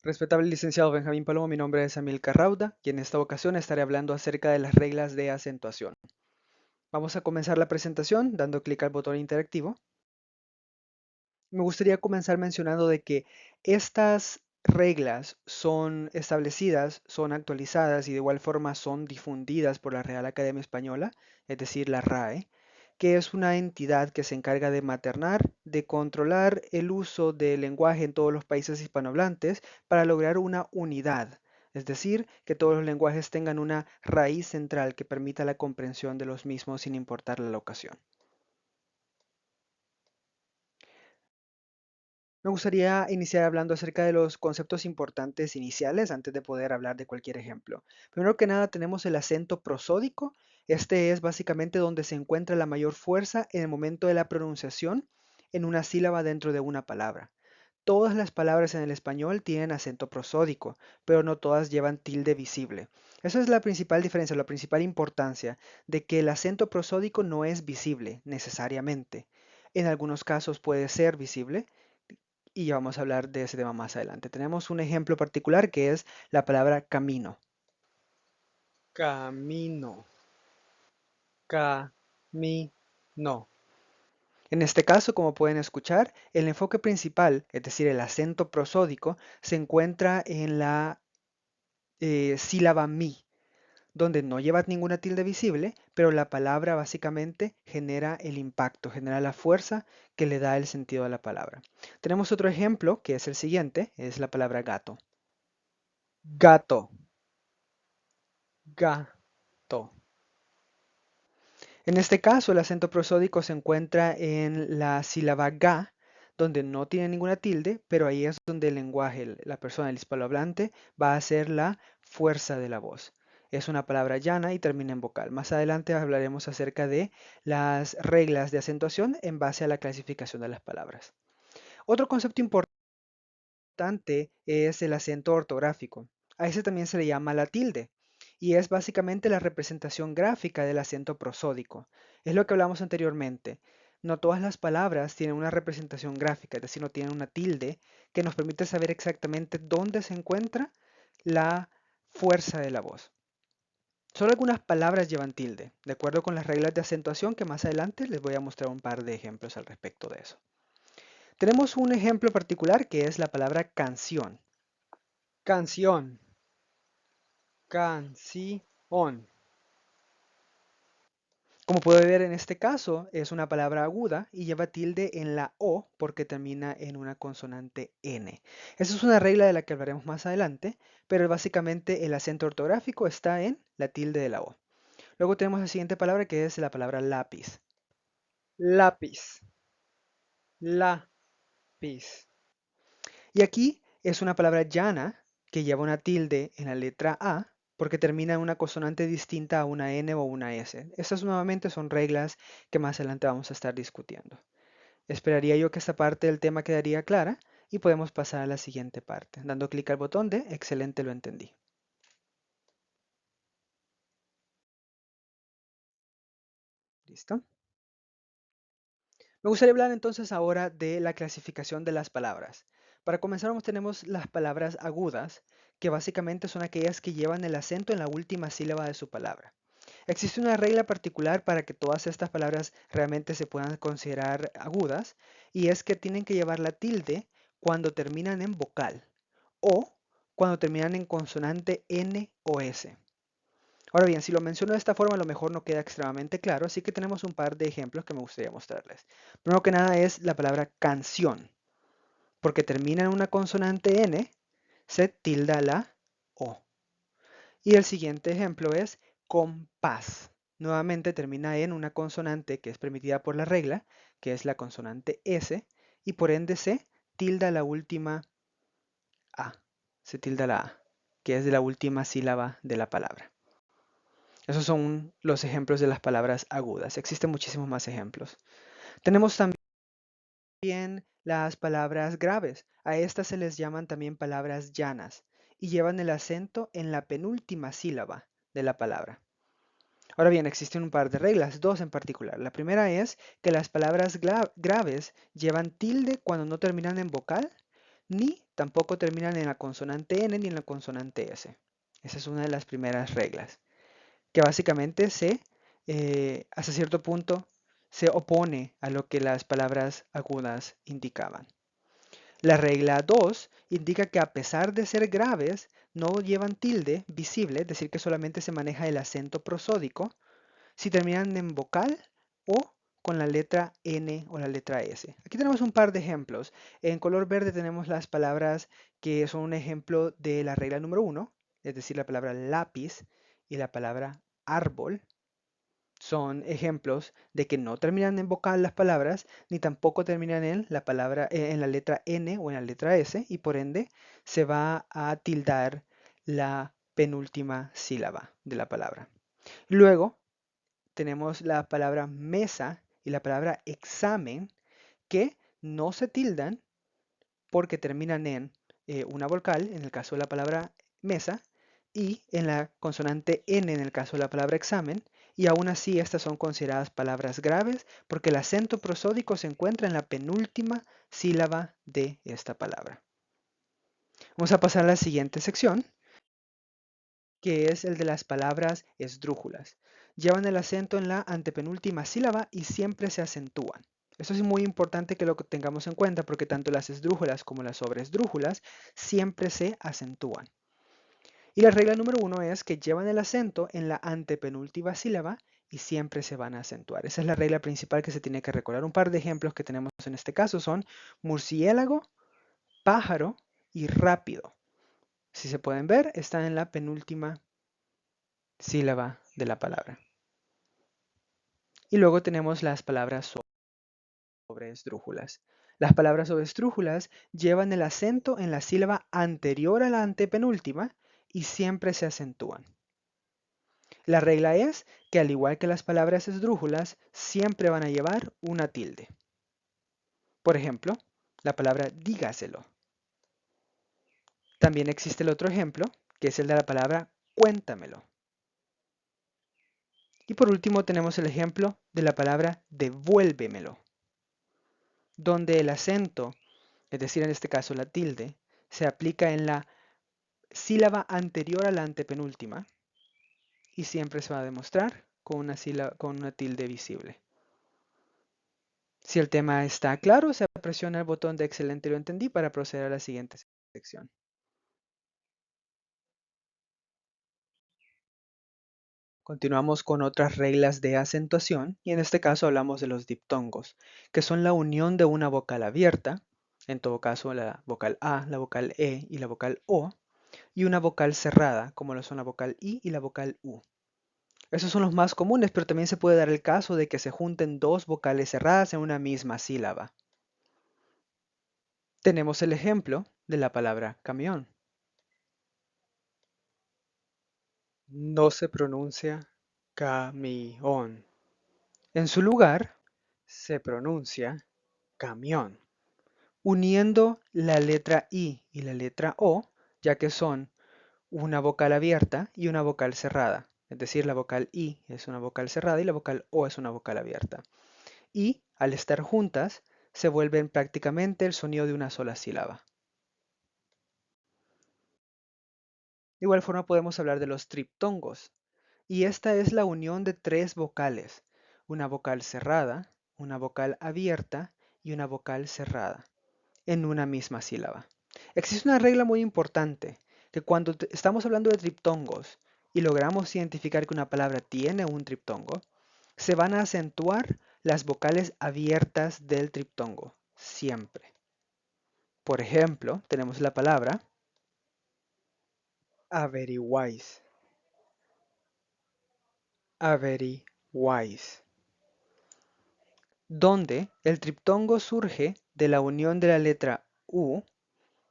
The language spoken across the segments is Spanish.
Respetable licenciado Benjamín Palomo, mi nombre es Amilcar Rauda y en esta ocasión estaré hablando acerca de las reglas de acentuación. Vamos a comenzar la presentación dando clic al botón interactivo. Me gustaría comenzar mencionando de que estas reglas son establecidas, son actualizadas y de igual forma son difundidas por la Real Academia Española, es decir, la RAE, que es una entidad que se encarga de maternar, de controlar el uso del lenguaje en todos los países hispanohablantes para lograr una unidad, es decir, que todos los lenguajes tengan una raíz central que permita la comprensión de los mismos sin importar la locación. Me gustaría iniciar hablando acerca de los conceptos importantes iniciales antes de poder hablar de cualquier ejemplo. Primero que nada tenemos el acento prosódico. Este es básicamente donde se encuentra la mayor fuerza en el momento de la pronunciación en una sílaba dentro de una palabra. Todas las palabras en el español tienen acento prosódico, pero no todas llevan tilde visible. Esa es la principal diferencia, la principal importancia de que el acento prosódico no es visible necesariamente. En algunos casos puede ser visible y ya vamos a hablar de ese tema más adelante. Tenemos un ejemplo particular que es la palabra camino. Camino, camino. En este caso, como pueden escuchar, el enfoque principal, es decir, el acento prosódico, se encuentra en la sílaba mi, donde no lleva ninguna tilde visible, pero la palabra básicamente genera el impacto, genera la fuerza que le da el sentido a la palabra. Tenemos otro ejemplo, que es el siguiente, es la palabra gato. Gato, gato. En este caso, el acento prosódico se encuentra en la sílaba ga, donde no tiene ninguna tilde, pero ahí es donde el lenguaje, la persona, el hispanohablante, va a hacer la fuerza de la voz. Es una palabra llana y termina en vocal. Más adelante hablaremos acerca de las reglas de acentuación en base a la clasificación de las palabras. Otro concepto importante es el acento ortográfico. A ese también se le llama la tilde y es básicamente la representación gráfica del acento prosódico. Es lo que hablamos anteriormente. No todas las palabras tienen una representación gráfica, es decir, no tienen una tilde que nos permite saber exactamente dónde se encuentra la fuerza de la voz. Solo algunas palabras llevan tilde, de acuerdo con las reglas de acentuación que más adelante les voy a mostrar un par de ejemplos al respecto de eso. Tenemos un ejemplo particular que es la palabra canción. Canción, canción. Como puede ver en este caso, es una palabra aguda y lleva tilde en la O porque termina en una consonante N. Esa es una regla de la que hablaremos más adelante, pero básicamente el acento ortográfico está en la tilde de la O. Luego tenemos la siguiente palabra que es la palabra lápiz. Lápiz, lápiz. Y aquí es una palabra llana que lleva una tilde en la letra A porque termina en una consonante distinta a una N o una S. Estas nuevamente son reglas que más adelante vamos a estar discutiendo. Esperaría yo que esta parte del tema quedaría clara y podemos pasar a la siguiente parte. Dando clic al botón de excelente, lo entendí. ¿Listo? Me gustaría hablar entonces ahora de la clasificación de las palabras. Para comenzar, tenemos las palabras agudas, que básicamente son aquellas que llevan el acento en la última sílaba de su palabra. Existe una regla particular para que todas estas palabras realmente se puedan considerar agudas, y es que tienen que llevar la tilde cuando terminan en vocal o cuando terminan en consonante N o S. Ahora bien, si lo menciono de esta forma, a lo mejor no queda extremadamente claro, así que tenemos un par de ejemplos que me gustaría mostrarles. Primero que nada es la palabra canción, porque termina en una consonante N, se tilda la O. Y el siguiente ejemplo es compás. Nuevamente termina en una consonante que es permitida por la regla, que es la consonante S, y por ende se tilda la última A, se tilda la A, que es de la última sílaba de la palabra. Esos son los ejemplos de las palabras agudas. Existen muchísimos más ejemplos. Tenemos también las palabras graves. A estas se les llaman también palabras llanas y llevan el acento en la penúltima sílaba de la palabra. Ahora bien, existen un par de reglas, dos en particular. La primera es que las palabras graves llevan tilde cuando no terminan en vocal, ni tampoco terminan en la consonante N ni en la consonante S. Esa es una de las primeras reglas, que básicamente hasta cierto punto, se opone a lo que las palabras agudas indicaban. La regla 2 indica que a pesar de ser graves, no llevan tilde visible, es decir, que solamente se maneja el acento prosódico, si terminan en vocal o con la letra N o la letra S. Aquí tenemos un par de ejemplos. En color verde tenemos las palabras que son un ejemplo de la regla número 1, es decir, la palabra lápiz y la palabra árbol. Son ejemplos de que no terminan en vocal las palabras, ni tampoco terminan en la palabra, en la letra N o en la letra S, y por ende se va a tildar la penúltima sílaba de la palabra. Luego tenemos la palabra mesa y la palabra examen, que no se tildan porque terminan en una vocal, en el caso de la palabra mesa, y en la consonante N en el caso de la palabra examen, y aún así estas son consideradas palabras graves porque el acento prosódico se encuentra en la penúltima sílaba de esta palabra. Vamos a pasar a la siguiente sección, que es el de las palabras esdrújulas. Llevan el acento en la antepenúltima sílaba y siempre se acentúan. Esto es muy importante que lo tengamos en cuenta porque tanto las esdrújulas como las sobresdrújulas siempre se acentúan. Y la regla número 1 es que llevan el acento en la antepenúltima sílaba y siempre se van a acentuar. Esa es la regla principal que se tiene que recordar. Un par de ejemplos que tenemos en este caso son murciélago, pájaro y rápido. Si se pueden ver, están en la penúltima sílaba de la palabra. Y luego tenemos las palabras sobresdrújulas. Las palabras sobresdrújulas llevan el acento en la sílaba anterior a la antepenúltima y siempre se acentúan. La regla es que al igual que las palabras esdrújulas, siempre van a llevar una tilde. Por ejemplo, la palabra dígaselo. También existe el otro ejemplo, que es el de la palabra cuéntamelo. Y por último tenemos el ejemplo de la palabra devuélvemelo, donde el acento, es decir, en este caso la tilde, se aplica en la sílaba anterior a la antepenúltima y siempre se va a demostrar con una tilde visible. Si el tema está claro, se presiona el botón de excelente lo entendí para proceder a la siguiente sección. Continuamos con otras reglas de acentuación y en este caso hablamos de los diptongos, que son la unión de una vocal abierta, en todo caso la vocal A, la vocal E y la vocal O, y una vocal cerrada, como lo son la vocal I y la vocal U. Esos son los más comunes, pero también se puede dar el caso de que se junten dos vocales cerradas en una misma sílaba. Tenemos el ejemplo de la palabra camión. No se pronuncia camión. En su lugar, se pronuncia camión, uniendo la letra I y la letra O, ya que son una vocal abierta y una vocal cerrada. Es decir, la vocal I es una vocal cerrada y la vocal O es una vocal abierta. Y, al estar juntas, se vuelven prácticamente el sonido de una sola sílaba. De igual forma podemos hablar de los triptongos, y esta es la unión de tres vocales, una vocal cerrada, una vocal abierta y una vocal cerrada, en una misma sílaba. Existe una regla muy importante, que cuando estamos hablando de triptongos y logramos identificar que una palabra tiene un triptongo, se van a acentuar las vocales abiertas del triptongo, siempre. Por ejemplo, tenemos la palabra averiguáis. Averiguáis, donde el triptongo surge de la unión de la letra U,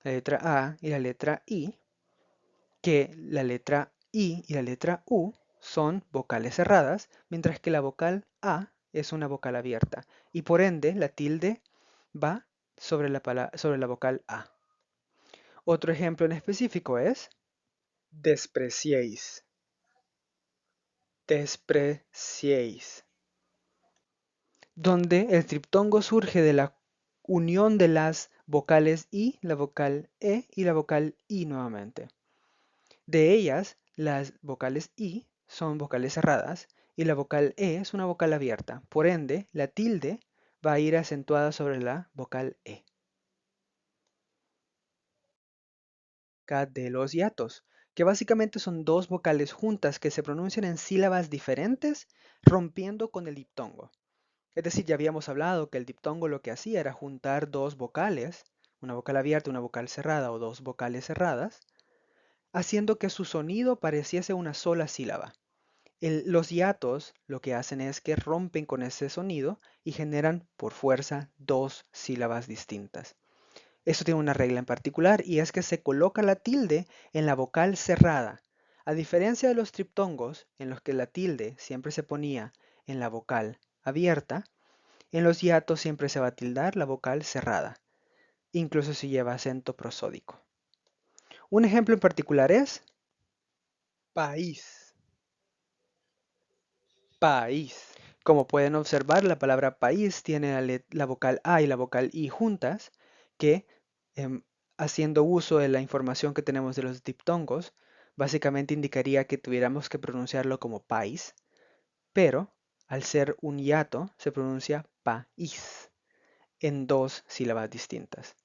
la letra A y la letra I, que la letra I y la letra U son vocales cerradas, mientras que la vocal A es una vocal abierta, y por ende la tilde va sobre la vocal A. Otro ejemplo en específico es despreciéis. Despreciéis, donde el triptongo surge de la unión de las vocales I, la vocal E y la vocal I nuevamente. De ellas, las vocales I son vocales cerradas y la vocal E es una vocal abierta. Por ende, la tilde va a ir acentuada sobre la vocal E. De los hiatos, que básicamente son dos vocales juntas que se pronuncian en sílabas diferentes, rompiendo con el diptongo. Es decir, ya habíamos hablado que el diptongo lo que hacía era juntar dos vocales, una vocal abierta, una vocal cerrada o dos vocales cerradas, haciendo que su sonido pareciese una sola sílaba. Los hiatos lo que hacen es que rompen con ese sonido y generan por fuerza dos sílabas distintas. Esto tiene una regla en particular y es que se coloca la tilde en la vocal cerrada. A diferencia de los triptongos, en los que la tilde siempre se ponía en la vocal abierta, en los hiatos siempre se va a tildar la vocal cerrada, incluso si lleva acento prosódico. Un ejemplo en particular es país. País. Como pueden observar, la palabra país tiene la vocal A y la vocal I juntas, que em, haciendo uso de la información que tenemos de los diptongos, básicamente indicaría que tuviéramos que pronunciarlo como país, pero al ser un hiato se pronuncia país en dos sílabas distintas.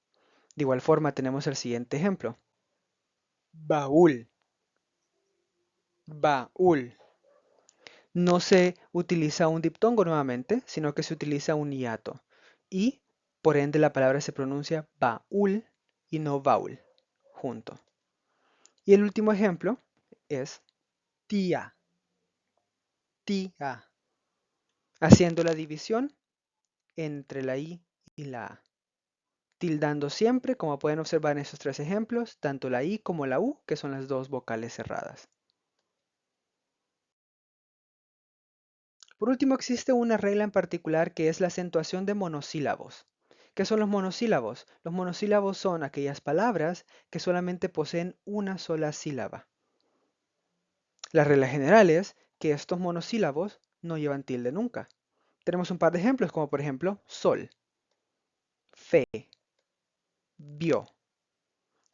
De igual forma tenemos el siguiente ejemplo. Baúl. Baúl. No se utiliza un diptongo nuevamente, sino que se utiliza un hiato. Y por ende la palabra se pronuncia baúl y no baúl, junto. Y el último ejemplo es tía, tía, haciendo la división entre la I y la A. Tildando siempre, como pueden observar en estos tres ejemplos, tanto la I como la U, que son las dos vocales cerradas. Por último, existe una regla en particular que es la acentuación de monosílabos. ¿Qué son los monosílabos? Los monosílabos son aquellas palabras que solamente poseen una sola sílaba. La regla general es que estos monosílabos no llevan tilde nunca. Tenemos un par de ejemplos, como por ejemplo sol, fe, vio.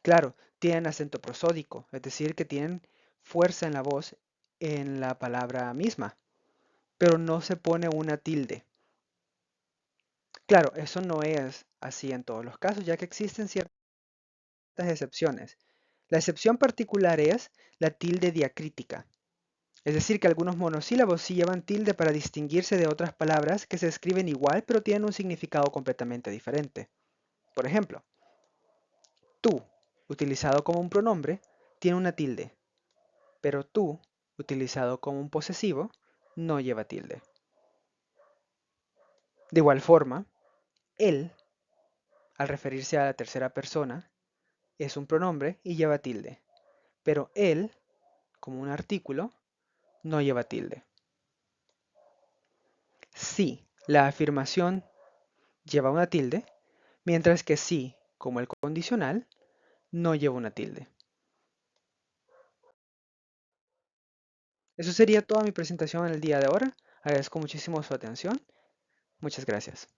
Claro, tienen acento prosódico, es decir, que tienen fuerza en la voz en la palabra misma, pero no se pone una tilde. Claro, eso no es así en todos los casos, ya que existen ciertas excepciones. La excepción particular es la tilde diacrítica, es decir, que algunos monosílabos sí llevan tilde para distinguirse de otras palabras que se escriben igual pero tienen un significado completamente diferente. Por ejemplo, tú, utilizado como un pronombre, tiene una tilde, pero tú, utilizado como un posesivo, no lleva tilde. De igual forma, él, al referirse a la tercera persona, es un pronombre y lleva tilde, pero él, como un artículo, no lleva tilde. Sí, la afirmación lleva una tilde, mientras que sí, como el condicional, no lleva una tilde. Eso sería toda mi presentación en el día de ahora. Agradezco muchísimo su atención. Muchas gracias.